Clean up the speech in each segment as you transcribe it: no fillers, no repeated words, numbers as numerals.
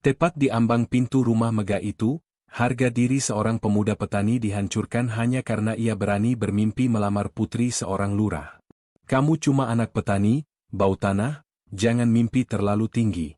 Tepat di ambang pintu rumah megah itu, harga diri seorang pemuda petani dihancurkan hanya karena ia berani bermimpi melamar putri seorang lurah. Kamu cuma anak petani, bau tanah, jangan mimpi terlalu tinggi.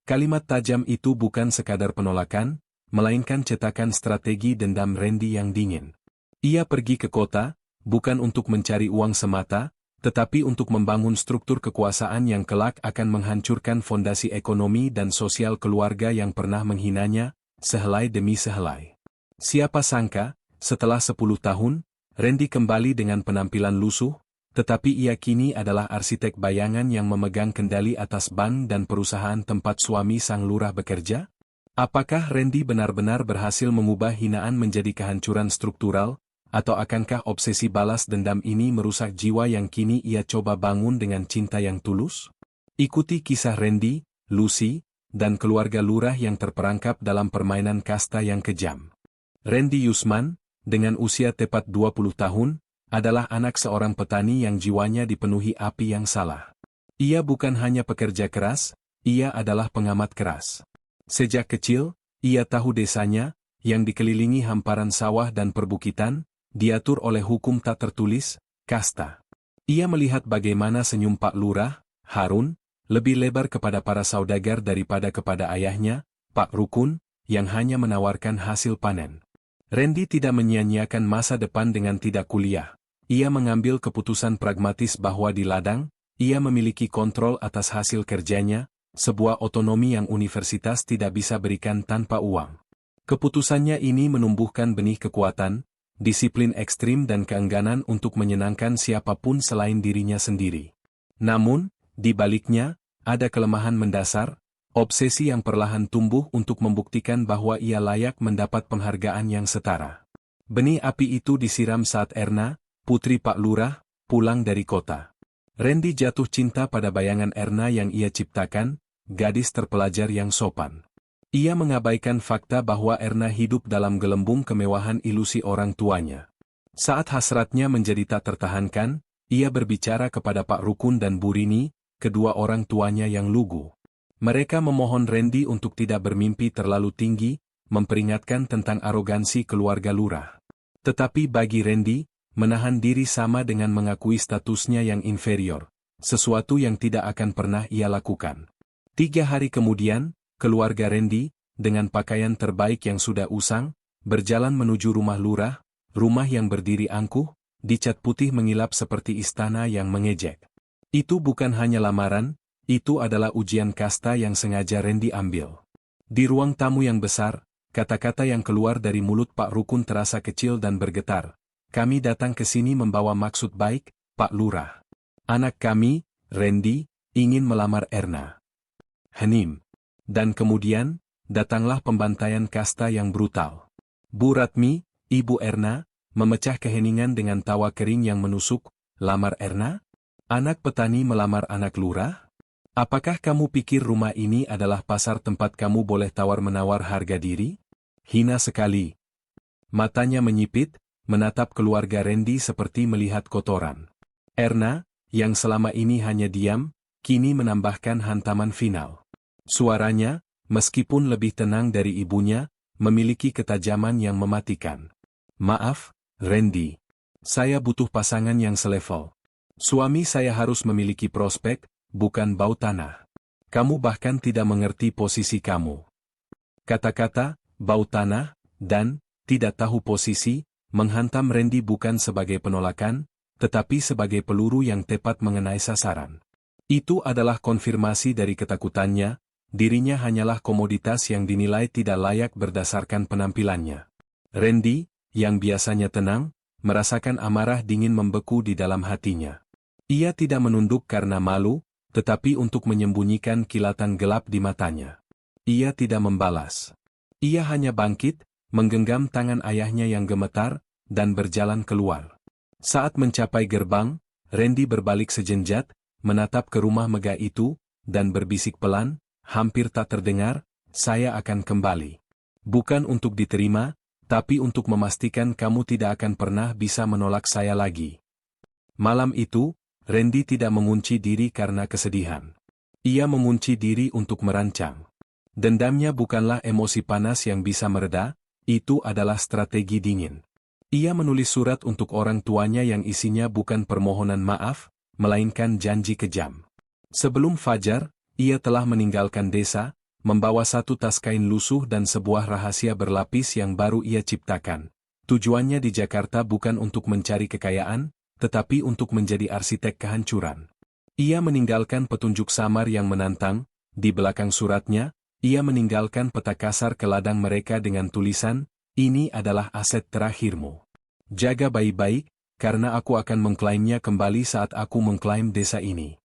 Kalimat tajam itu bukan sekadar penolakan, melainkan cetakan strategi dendam Randy yang dingin. Ia pergi ke kota, bukan untuk mencari uang semata, tetapi untuk membangun struktur kekuasaan yang kelak akan menghancurkan fondasi ekonomi dan sosial keluarga yang pernah menghinanya, sehelai demi sehelai. Siapa sangka, setelah 10 tahun, Randy kembali dengan penampilan lusuh, tetapi ia kini adalah arsitek bayangan yang memegang kendali atas bank dan perusahaan tempat suami sang lurah bekerja? Apakah Randy benar-benar berhasil mengubah hinaan menjadi kehancuran struktural? Atau akankah obsesi balas dendam ini merusak jiwa yang kini ia coba bangun dengan cinta yang tulus? Ikuti kisah Randy, Lucy, dan keluarga lurah yang terperangkap dalam permainan kasta yang kejam. Randy Yusman, dengan usia tepat 20 tahun, adalah anak seorang petani yang jiwanya dipenuhi api yang salah. Ia bukan hanya pekerja keras, ia adalah pengamat keras. Sejak kecil, ia tahu desanya, yang dikelilingi hamparan sawah dan perbukitan, diatur oleh hukum tak tertulis, kasta. Ia melihat bagaimana senyum Pak Lurah, Harun, lebih lebar kepada para saudagar daripada kepada ayahnya, Pak Rukun, yang hanya menawarkan hasil panen. Randy tidak menyia-nyiakan masa depan dengan tidak kuliah. Ia mengambil keputusan pragmatis bahwa di ladang, ia memiliki kontrol atas hasil kerjanya, sebuah otonomi yang universitas tidak bisa berikan tanpa uang. Keputusannya ini menumbuhkan benih kekuatan, disiplin ekstrim dan keengganan untuk menyenangkan siapapun selain dirinya sendiri. Namun, di baliknya, ada kelemahan mendasar, obsesi yang perlahan tumbuh untuk membuktikan bahwa ia layak mendapat penghargaan yang setara. Benih api itu disiram saat Erna, putri Pak Lurah, pulang dari kota. Randy jatuh cinta pada bayangan Erna yang ia ciptakan, gadis terpelajar yang sopan. Ia mengabaikan fakta bahwa Erna hidup dalam gelembung kemewahan ilusi orang tuanya. Saat hasratnya menjadi tak tertahankan, ia berbicara kepada Pak Rukun dan Bu Rini, kedua orang tuanya yang lugu. Mereka memohon Randy untuk tidak bermimpi terlalu tinggi, memperingatkan tentang arogansi keluarga lurah. Tetapi bagi Randy, menahan diri sama dengan mengakui statusnya yang inferior, sesuatu yang tidak akan pernah ia lakukan. 3 hari kemudian, keluarga Randy, dengan pakaian terbaik yang sudah usang, berjalan menuju rumah lurah, rumah yang berdiri angkuh, dicat putih mengilap seperti istana yang mengejek. Itu bukan hanya lamaran, itu adalah ujian kasta yang sengaja Randy ambil. Di ruang tamu yang besar, kata-kata yang keluar dari mulut Pak Rukun terasa kecil dan bergetar. Kami datang ke sini membawa maksud baik, Pak Lurah. Anak kami, Randy, ingin melamar Erna. Hening. Dan kemudian, datanglah pembantaian kasta yang brutal. Bu Ratmi, Ibu Erna, memecah keheningan dengan tawa kering yang menusuk, lamar Erna? Anak petani melamar anak lurah? Apakah kamu pikir rumah ini adalah pasar tempat kamu boleh tawar-menawar harga diri? Hina sekali. Matanya menyipit, menatap keluarga Randy seperti melihat kotoran. Erna, yang selama ini hanya diam, kini menambahkan hantaman final. Suaranya, meskipun lebih tenang dari ibunya, memiliki ketajaman yang mematikan. Maaf, Randy. Saya butuh pasangan yang selevel. Suami saya harus memiliki prospek, bukan bau tanah. Kamu bahkan tidak mengerti posisi kamu. Kata-kata, bau tanah, dan, tidak tahu posisi, menghantam Randy bukan sebagai penolakan, tetapi sebagai peluru yang tepat mengenai sasaran. Itu adalah konfirmasi dari ketakutannya, dirinya hanyalah komoditas yang dinilai tidak layak berdasarkan penampilannya. Randy, yang biasanya tenang, merasakan amarah dingin membeku di dalam hatinya. Ia tidak menunduk karena malu, tetapi untuk menyembunyikan kilatan gelap di matanya. Ia tidak membalas. Ia hanya bangkit, menggenggam tangan ayahnya yang gemetar, dan berjalan keluar. Saat mencapai gerbang, Randy berbalik sejenjat, menatap ke rumah megah itu, dan berbisik pelan, hampir tak terdengar, saya akan kembali. Bukan untuk diterima, tapi untuk memastikan kamu tidak akan pernah bisa menolak saya lagi. Malam itu, Randy tidak mengunci diri karena kesedihan. Ia mengunci diri untuk merancang. Dendamnya bukanlah emosi panas yang bisa mereda, itu adalah strategi dingin. Ia menulis surat untuk orang tuanya yang isinya bukan permohonan maaf, melainkan janji kejam. Sebelum fajar, ia telah meninggalkan desa, membawa satu tas kain lusuh dan sebuah rahasia berlapis yang baru ia ciptakan. Tujuannya di Jakarta bukan untuk mencari kekayaan, tetapi untuk menjadi arsitek kehancuran. Ia meninggalkan petunjuk samar yang menantang, di belakang suratnya, ia meninggalkan peta kasar ke ladang mereka dengan tulisan, "Ini adalah aset terakhirmu. Jaga baik-baik, karena aku akan mengklaimnya kembali saat aku mengklaim desa ini."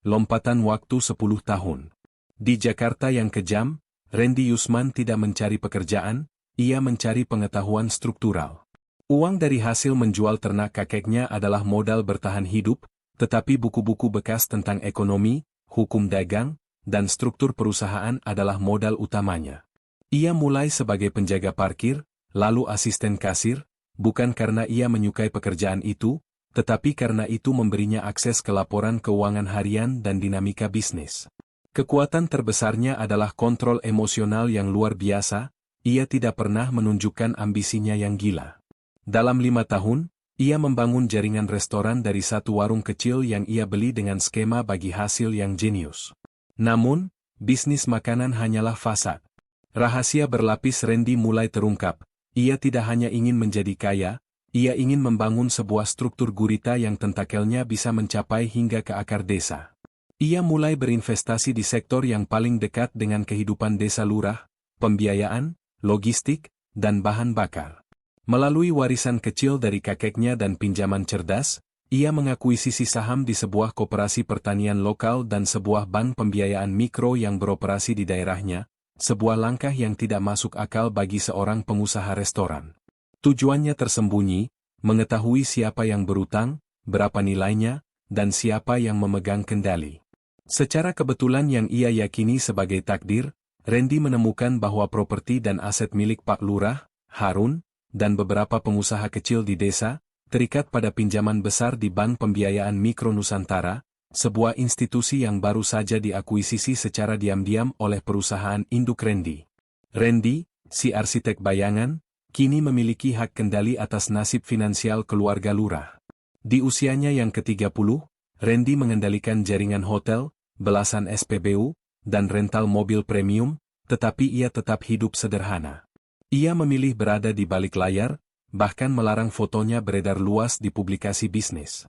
Lompatan waktu 10 tahun. Di Jakarta yang kejam, Randy Yusman tidak mencari pekerjaan, ia mencari pengetahuan struktural. Uang dari hasil menjual ternak kakeknya adalah modal bertahan hidup, tetapi buku-buku bekas tentang ekonomi, hukum dagang, dan struktur perusahaan adalah modal utamanya. Ia mulai sebagai penjaga parkir, lalu asisten kasir, bukan karena ia menyukai pekerjaan itu, tetapi karena itu memberinya akses ke laporan keuangan harian dan dinamika bisnis. Kekuatan terbesarnya adalah kontrol emosional yang luar biasa, ia tidak pernah menunjukkan ambisinya yang gila. Dalam 5 tahun, ia membangun jaringan restoran dari satu warung kecil yang ia beli dengan skema bagi hasil yang jenius. Namun, bisnis makanan hanyalah fasad. Rahasia berlapis Randy mulai terungkap, ia tidak hanya ingin menjadi kaya, ia ingin membangun sebuah struktur gurita yang tentakelnya bisa mencapai hingga ke akar desa. Ia mulai berinvestasi di sektor yang paling dekat dengan kehidupan desa lurah, pembiayaan, logistik, dan bahan bakar. Melalui warisan kecil dari kakeknya dan pinjaman cerdas, ia mengakuisisi saham di sebuah koperasi pertanian lokal dan sebuah bank pembiayaan mikro yang beroperasi di daerahnya, sebuah langkah yang tidak masuk akal bagi seorang pengusaha restoran. Tujuannya tersembunyi, mengetahui siapa yang berutang, berapa nilainya, dan siapa yang memegang kendali. Secara kebetulan yang ia yakini sebagai takdir, Randy menemukan bahwa properti dan aset milik Pak Lurah, Harun, dan beberapa pengusaha kecil di desa, terikat pada pinjaman besar di Bank Pembiayaan Mikro Nusantara, sebuah institusi yang baru saja diakuisisi secara diam-diam oleh perusahaan induk Randy. Randy, si arsitek bayangan, kini memiliki hak kendali atas nasib finansial keluarga Lurah. Di usianya yang ke-30, Randy mengendalikan jaringan hotel, belasan SPBU, dan rental mobil premium, tetapi ia tetap hidup sederhana. Ia memilih berada di balik layar, bahkan melarang fotonya beredar luas di publikasi bisnis.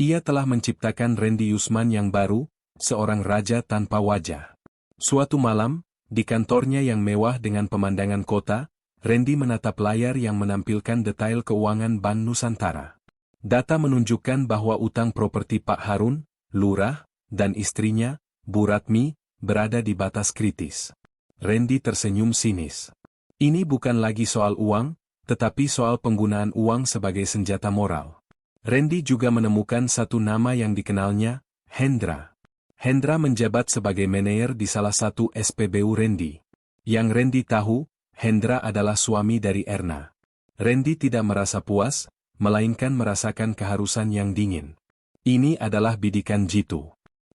Ia telah menciptakan Randy Yusman yang baru, seorang raja tanpa wajah. Suatu malam, di kantornya yang mewah dengan pemandangan kota, Randy menatap layar yang menampilkan detail keuangan Bank Nusantara. Data menunjukkan bahwa utang properti Pak Harun, Lurah, dan istrinya, Bu Ratmi, berada di batas kritis. Randy tersenyum sinis. Ini bukan lagi soal uang, tetapi soal penggunaan uang sebagai senjata moral. Randy juga menemukan satu nama yang dikenalnya, Hendra. Hendra menjabat sebagai manajer di salah satu SPBU Randy. Yang Randy tahu, Hendra adalah suami dari Erna. Randy tidak merasa puas, melainkan merasakan keharusan yang dingin. Ini adalah bidikan jitu.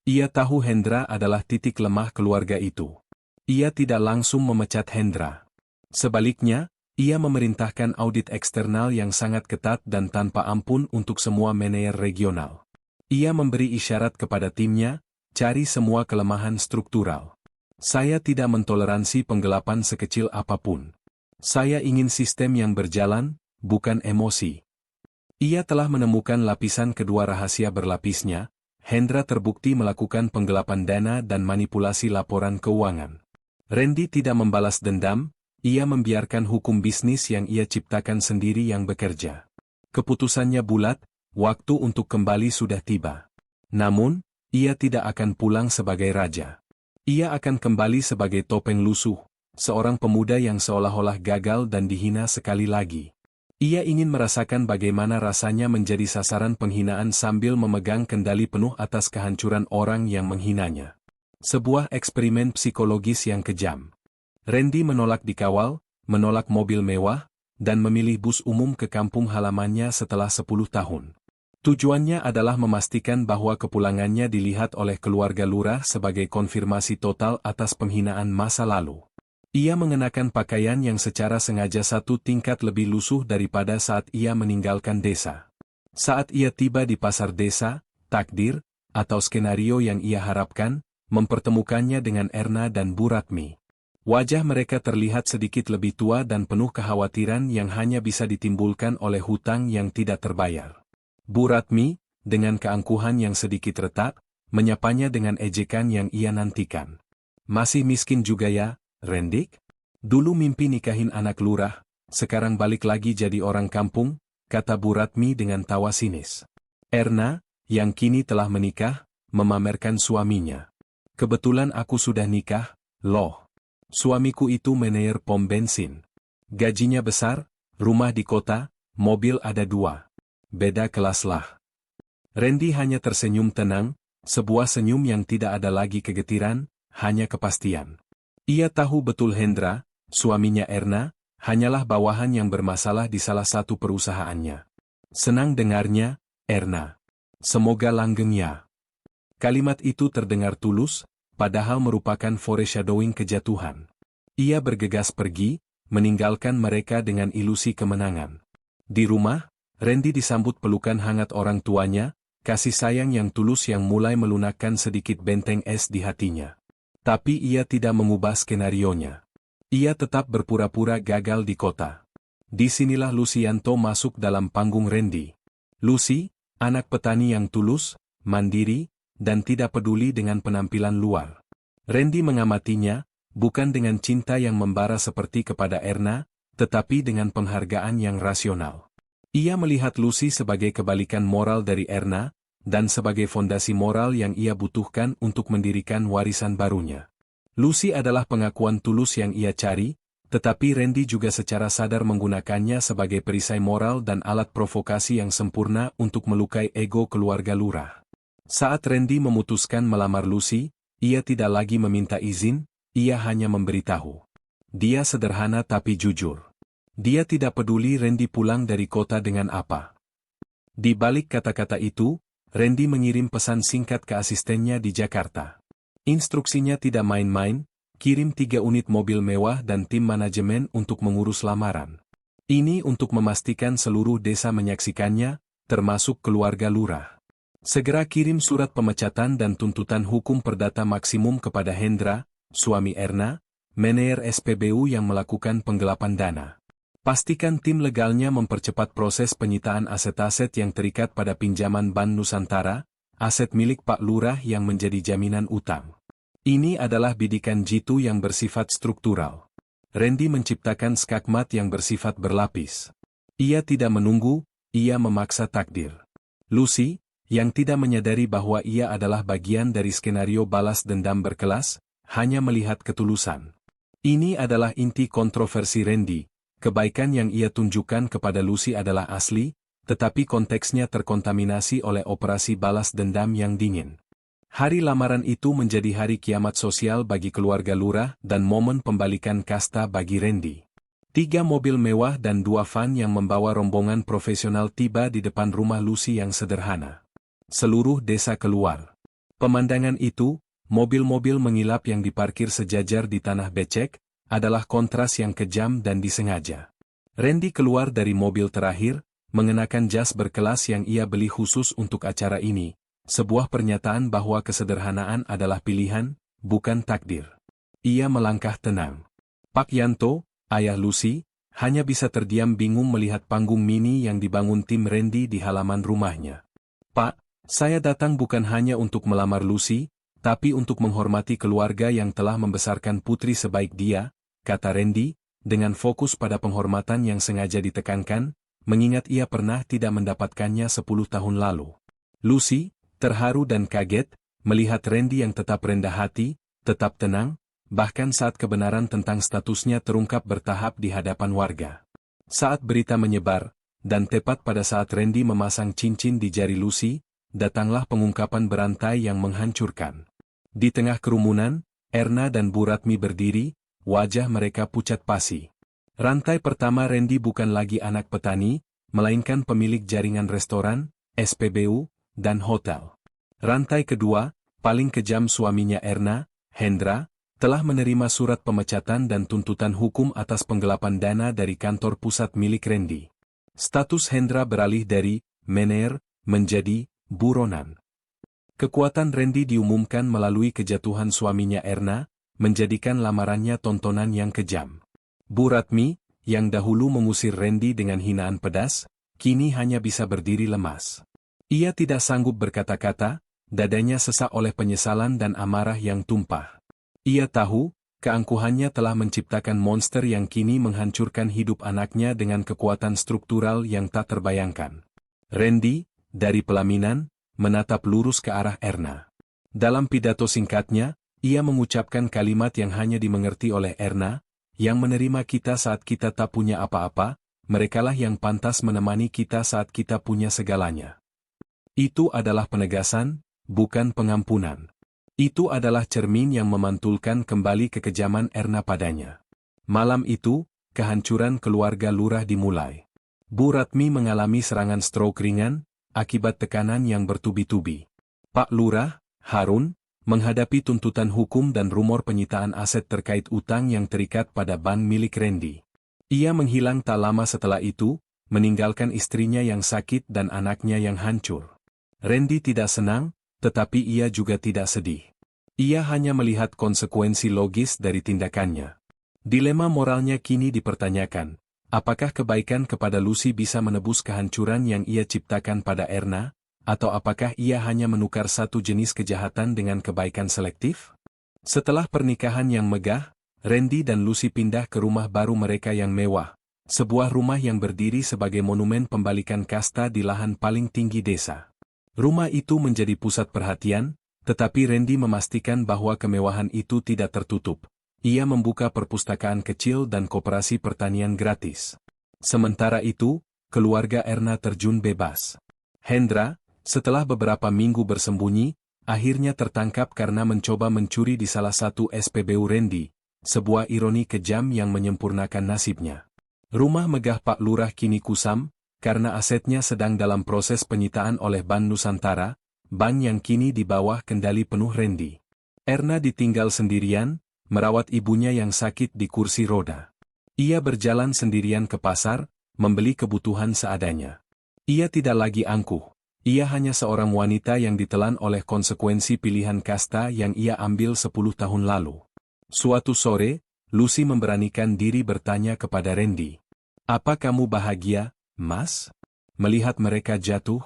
Ia tahu Hendra adalah titik lemah keluarga itu. Ia tidak langsung memecat Hendra. Sebaliknya, ia memerintahkan audit eksternal yang sangat ketat dan tanpa ampun untuk semua manajer regional. Ia memberi isyarat kepada timnya, cari semua kelemahan struktural. Saya tidak mentoleransi penggelapan sekecil apapun. Saya ingin sistem yang berjalan, bukan emosi. Ia telah menemukan lapisan kedua rahasia berlapisnya. Hendra terbukti melakukan penggelapan dana dan manipulasi laporan keuangan. Randy tidak membalas dendam, ia membiarkan hukum bisnis yang ia ciptakan sendiri yang bekerja. Keputusannya bulat, waktu untuk kembali sudah tiba. Namun, ia tidak akan pulang sebagai raja. Ia akan kembali sebagai topeng lusuh, seorang pemuda yang seolah-olah gagal dan dihina sekali lagi. Ia ingin merasakan bagaimana rasanya menjadi sasaran penghinaan sambil memegang kendali penuh atas kehancuran orang yang menghinanya. Sebuah eksperimen psikologis yang kejam. Randy menolak dikawal, menolak mobil mewah, dan memilih bus umum ke kampung halamannya setelah 10 tahun. Tujuannya adalah memastikan bahwa kepulangannya dilihat oleh keluarga lurah sebagai konfirmasi total atas penghinaan masa lalu. Ia mengenakan pakaian yang secara sengaja satu tingkat lebih lusuh daripada saat ia meninggalkan desa. Saat ia tiba di pasar desa, takdir, atau skenario yang ia harapkan, mempertemukannya dengan Erna dan Bu Ratmi. Wajah mereka terlihat sedikit lebih tua dan penuh kekhawatiran yang hanya bisa ditimbulkan oleh hutang yang tidak terbayar. Bu Ratmi, dengan keangkuhan yang sedikit retak, menyapanya dengan ejekan yang ia nantikan. Masih miskin juga ya, Rendik? Dulu mimpi nikahin anak lurah, sekarang balik lagi jadi orang kampung, kata Bu Ratmi dengan tawa sinis. Erna, yang kini telah menikah, memamerkan suaminya. Kebetulan aku sudah nikah, loh. Suamiku itu manajer pom bensin. Gajinya besar, rumah di kota, mobil ada 2. Beda kelas lah. Randy hanya tersenyum tenang, sebuah senyum yang tidak ada lagi kegetiran, hanya kepastian. Ia tahu betul Hendra, suaminya Erna, hanyalah bawahan yang bermasalah di salah satu perusahaannya. Senang dengarnya, Erna. Semoga langgeng ya. Kalimat itu terdengar tulus, padahal merupakan foreshadowing kejatuhan. Ia bergegas pergi, meninggalkan mereka dengan ilusi kemenangan. Di rumah, Randy disambut pelukan hangat orang tuanya, kasih sayang yang tulus yang mulai melunakkan sedikit benteng es di hatinya. Tapi ia tidak mengubah skenarionya. Ia tetap berpura-pura gagal di kota. Disinilah Lucianto masuk dalam panggung Randy. Lucy, anak petani yang tulus, mandiri, dan tidak peduli dengan penampilan luar. Randy mengamatinya, bukan dengan cinta yang membara seperti kepada Erna, tetapi dengan penghargaan yang rasional. Ia melihat Lucy sebagai kebalikan moral dari Erna, dan sebagai fondasi moral yang ia butuhkan untuk mendirikan warisan barunya. Lucy adalah pengakuan tulus yang ia cari, tetapi Randy juga secara sadar menggunakannya sebagai perisai moral dan alat provokasi yang sempurna untuk melukai ego keluarga lurah. Saat Randy memutuskan melamar Lucy, ia tidak lagi meminta izin, ia hanya memberitahu. Dia sederhana tapi jujur. Dia tidak peduli Randy pulang dari kota dengan apa. Di balik kata-kata itu, Randy mengirim pesan singkat ke asistennya di Jakarta. Instruksinya tidak main-main, kirim 3 unit mobil mewah dan tim manajemen untuk mengurus lamaran. Ini untuk memastikan seluruh desa menyaksikannya, termasuk keluarga lurah. Segera kirim surat pemecatan dan tuntutan hukum perdata maksimum kepada Hendra, suami Erna, manajer SPBU yang melakukan penggelapan dana. Pastikan tim legalnya mempercepat proses penyitaan aset-aset yang terikat pada pinjaman Bank Nusantara, aset milik Pak Lurah yang menjadi jaminan utang. Ini adalah bidikan jitu yang bersifat struktural. Randy menciptakan skakmat yang bersifat berlapis. Ia tidak menunggu, ia memaksa takdir. Lucy, yang tidak menyadari bahwa ia adalah bagian dari skenario balas dendam berkelas, hanya melihat ketulusan. Ini adalah inti kontroversi Randy. Kebaikan yang ia tunjukkan kepada Lucy adalah asli, tetapi konteksnya terkontaminasi oleh operasi balas dendam yang dingin. Hari lamaran itu menjadi hari kiamat sosial bagi keluarga lurah dan momen pembalikan kasta bagi Randy. 3 mobil mewah dan 2 van yang membawa rombongan profesional tiba di depan rumah Lucy yang sederhana. Seluruh desa keluar. Pemandangan itu, mobil-mobil mengilap yang diparkir sejajar di tanah becek, adalah kontras yang kejam dan disengaja. Randy keluar dari mobil terakhir, mengenakan jas berkelas yang ia beli khusus untuk acara ini, sebuah pernyataan bahwa kesederhanaan adalah pilihan, bukan takdir. Ia melangkah tenang. Pak Yanto, ayah Lucy, hanya bisa terdiam bingung melihat panggung mini yang dibangun tim Randy di halaman rumahnya. Pak, saya datang bukan hanya untuk melamar Lucy, tapi untuk menghormati keluarga yang telah membesarkan putri sebaik dia, kata Randy, dengan fokus pada penghormatan yang sengaja ditekankan, mengingat ia pernah tidak mendapatkannya 10 tahun lalu. Lucy, terharu dan kaget, melihat Randy yang tetap rendah hati, tetap tenang, bahkan saat kebenaran tentang statusnya terungkap bertahap di hadapan warga. Saat berita menyebar, dan tepat pada saat Randy memasang cincin di jari Lucy, datanglah pengungkapan berantai yang menghancurkan. Di tengah kerumunan, Erna dan Bu Ratmi berdiri, wajah mereka pucat pasi. Rantai pertama Randy bukan lagi anak petani, melainkan pemilik jaringan restoran, SPBU, dan hotel. Rantai kedua, paling kejam suaminya Erna, Hendra, telah menerima surat pemecatan dan tuntutan hukum atas penggelapan dana dari kantor pusat milik Randy. Status Hendra beralih dari mener menjadi buronan. Kekuatan Randy diumumkan melalui kejatuhan suaminya Erna, menjadikan lamarannya tontonan yang kejam. Bu Ratmi, yang dahulu mengusir Randy dengan hinaan pedas, kini hanya bisa berdiri lemas. Ia tidak sanggup berkata-kata, dadanya sesak oleh penyesalan dan amarah yang tumpah. Ia tahu, keangkuhannya telah menciptakan monster yang kini menghancurkan hidup anaknya dengan kekuatan struktural yang tak terbayangkan. Randy, dari pelaminan, menatap lurus ke arah Erna. Dalam pidato singkatnya, ia mengucapkan kalimat yang hanya dimengerti oleh Erna, yang menerima kita saat kita tak punya apa-apa, merekalah yang pantas menemani kita saat kita punya segalanya. Itu adalah penegasan, bukan pengampunan. Itu adalah cermin yang memantulkan kembali kekejaman Erna padanya. Malam itu, kehancuran keluarga lurah dimulai. Bu Ratmi mengalami serangan stroke ringan, akibat tekanan yang bertubi-tubi. Pak Lurah, Harun, menghadapi tuntutan hukum dan rumor penyitaan aset terkait utang yang terikat pada bank milik Randy. Ia menghilang tak lama setelah itu, meninggalkan istrinya yang sakit dan anaknya yang hancur. Randy tidak senang, tetapi ia juga tidak sedih. Ia hanya melihat konsekuensi logis dari tindakannya. Dilema moralnya kini dipertanyakan. Apakah kebaikan kepada Lucy bisa menebus kehancuran yang ia ciptakan pada Erna, atau apakah ia hanya menukar satu jenis kejahatan dengan kebaikan selektif? Setelah pernikahan yang megah, Randy dan Lucy pindah ke rumah baru mereka yang mewah, sebuah rumah yang berdiri sebagai monumen pembalikan kasta di lahan paling tinggi desa. Rumah itu menjadi pusat perhatian, tetapi Randy memastikan bahwa kemewahan itu tidak tertutup. Ia membuka perpustakaan kecil dan koperasi pertanian gratis. Sementara itu, keluarga Erna terjun bebas. Hendra, setelah beberapa minggu bersembunyi, akhirnya tertangkap karena mencoba mencuri di salah satu SPBU Randy, sebuah ironi kejam yang menyempurnakan nasibnya. Rumah megah Pak Lurah kini kusam, karena asetnya sedang dalam proses penyitaan oleh Bank Nusantara, bank yang kini di bawah kendali penuh Randy. Erna ditinggal sendirian, merawat ibunya yang sakit di kursi roda. Ia berjalan sendirian ke pasar, membeli kebutuhan seadanya. Ia tidak lagi angkuh. Ia hanya seorang wanita yang ditelan oleh konsekuensi pilihan kasta yang ia ambil 10 tahun lalu. Suatu sore, Lucy memberanikan diri bertanya kepada Randy. "Apa kamu bahagia, Mas? Melihat mereka jatuh?"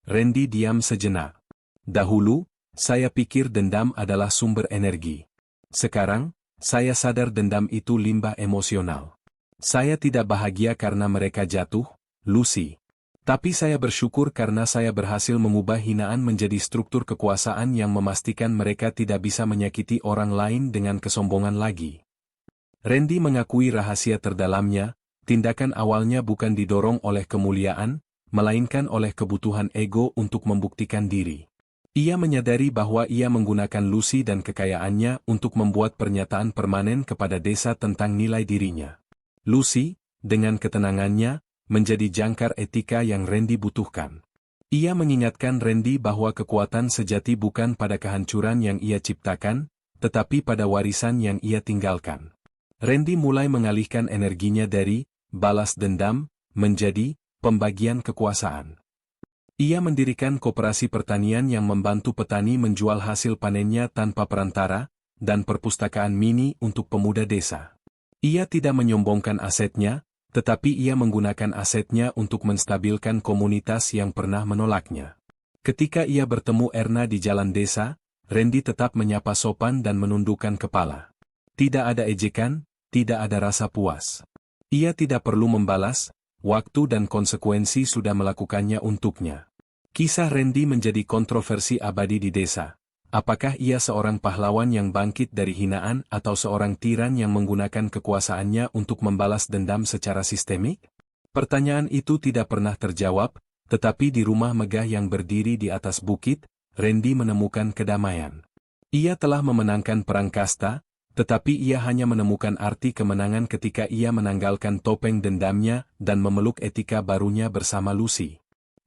Randy diam sejenak. "Dahulu, saya pikir dendam adalah sumber energi. Sekarang, saya sadar dendam itu limbah emosional. Saya tidak bahagia karena mereka jatuh, Lucy. Tapi saya bersyukur karena saya berhasil mengubah hinaan menjadi struktur kekuasaan yang memastikan mereka tidak bisa menyakiti orang lain dengan kesombongan lagi." Randy mengakui rahasia terdalamnya, tindakan awalnya bukan didorong oleh kemuliaan, melainkan oleh kebutuhan ego untuk membuktikan diri. Ia menyadari bahwa ia menggunakan Lucy dan kekayaannya untuk membuat pernyataan permanen kepada desa tentang nilai dirinya. Lucy, dengan ketenangannya, menjadi jangkar etika yang Randy butuhkan. Ia mengingatkan Randy bahwa kekuatan sejati bukan pada kehancuran yang ia ciptakan, tetapi pada warisan yang ia tinggalkan. Randy mulai mengalihkan energinya dari balas dendam menjadi pembagian kekuasaan. Ia mendirikan koperasi pertanian yang membantu petani menjual hasil panennya tanpa perantara, dan perpustakaan mini untuk pemuda desa. Ia tidak menyombongkan asetnya, tetapi ia menggunakan asetnya untuk menstabilkan komunitas yang pernah menolaknya. Ketika ia bertemu Erna di jalan desa, Randy tetap menyapa sopan dan menundukkan kepala. Tidak ada ejekan, tidak ada rasa puas. Ia tidak perlu membalas, waktu dan konsekuensi sudah melakukannya untuknya. Kisah Randy menjadi kontroversi abadi di desa. Apakah ia seorang pahlawan yang bangkit dari hinaan atau seorang tiran yang menggunakan kekuasaannya untuk membalas dendam secara sistemik? Pertanyaan itu tidak pernah terjawab, tetapi di rumah megah yang berdiri di atas bukit, Randy menemukan kedamaian. Ia telah memenangkan perang kasta, tetapi ia hanya menemukan arti kemenangan ketika ia menanggalkan topeng dendamnya dan memeluk etika barunya bersama Lucy.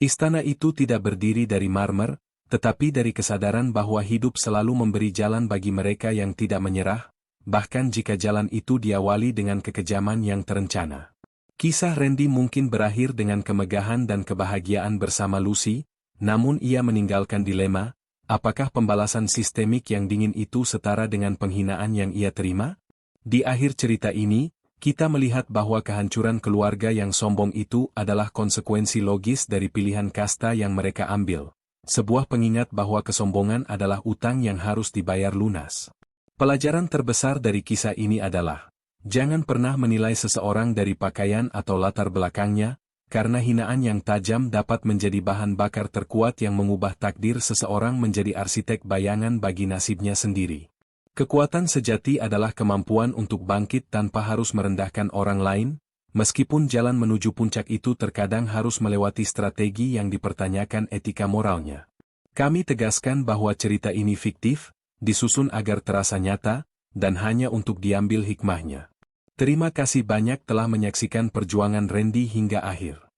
Istana itu tidak berdiri dari marmer, tetapi dari kesadaran bahwa hidup selalu memberi jalan bagi mereka yang tidak menyerah, bahkan jika jalan itu diawali dengan kekejaman yang terencana. Kisah Randy mungkin berakhir dengan kemegahan dan kebahagiaan bersama Lucy, namun ia meninggalkan dilema, apakah pembalasan sistemik yang dingin itu setara dengan penghinaan yang ia terima? Di akhir cerita ini, kita melihat bahwa kehancuran keluarga yang sombong itu adalah konsekuensi logis dari pilihan kasta yang mereka ambil. Sebuah pengingat bahwa kesombongan adalah utang yang harus dibayar lunas. Pelajaran terbesar dari kisah ini adalah, jangan pernah menilai seseorang dari pakaian atau latar belakangnya, karena hinaan yang tajam dapat menjadi bahan bakar terkuat yang mengubah takdir seseorang menjadi arsitek bayangan bagi nasibnya sendiri. Kekuatan sejati adalah kemampuan untuk bangkit tanpa harus merendahkan orang lain, meskipun jalan menuju puncak itu terkadang harus melewati strategi yang dipertanyakan etika moralnya. Kami tegaskan bahwa cerita ini fiktif, disusun agar terasa nyata, dan hanya untuk diambil hikmahnya. Terima kasih banyak telah menyaksikan perjuangan Randy hingga akhir.